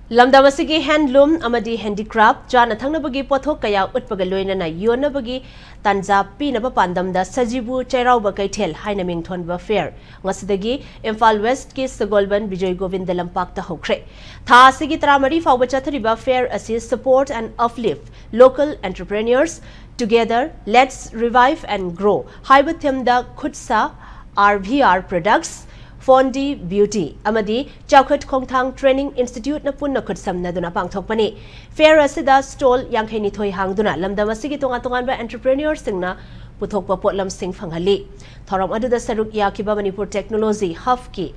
Lamdamasigi handloom amadi handicraft jana thangnabagi pothok kaya utpaga loinana yonabagi tanja pinaba pandamda Shajibu Cheiraoba Keithel haina mingthonba fair ngasidagi Imphal West ki Sagolband Bijoy Govinda Lampak ta hokre tha asigi tramari fawba chathriba fair asi support and uplift local entrepreneurs together let's revive and grow haiba themda khutsa RVR products Fondi Beauty amadi Chowkhat Khongthang Training Institute na punna khutsamna duna pangthokpani fair asida stall yangkhaini thoi hangduna lamdam asigi tonga ba entrepreneurs singna puthokpa potlam sing phanghali thoram aduda saruk yakiba Manipur Technology Hub ki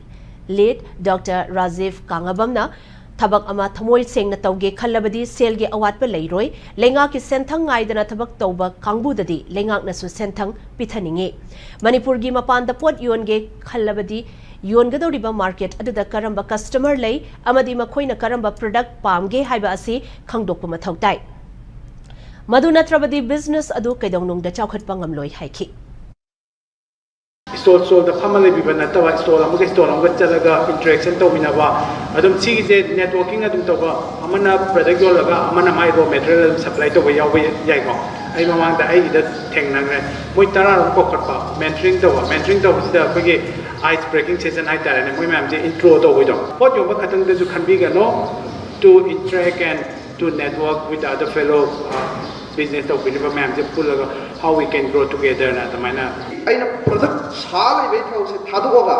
lead Dr. Rajiv Kangabamna thabak ama thamoi sengna tawge khallabadi selge awatpa leiroi lenga ki senthang ngaidana thabak tawba kangbudadi lengak na su senthang pithaningi Manipur gi mapanda pot yonge khallabadi Yongadoriba market aduda karamba customer lay amadi makhoina karamba product pamge haiba asi khangdokpa mathau tai madu natrabadi business adu kaidongnung da chawkhatpa ngamloi haiki store the family biba natawa store amga store amga chalaga interaction to minaba adum chigi je networking adum to ba amana product yolaga amana mai raw material supply to ba yawi yai ko ai mamang da ai da thengnang ne moi tara rom ko khatpa mentoring to sida phage ice breaking session hai tara ne moi mam je intro to bo do pot yo ba khatang da ju khanbi ga no to interact and to network with other fellow business to believe mam je pull how we can grow together na tamana aina product sala be thau se thadu ga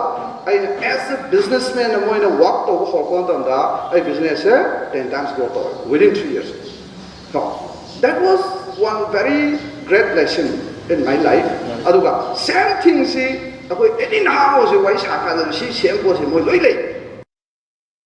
aina as a businessman amoina work to ho ko da ai business 10 times grow to within 3 years so that was one very great lesson in my life aduga same thing si akoi any now se wai sa ka da si sem ko se moi loi lei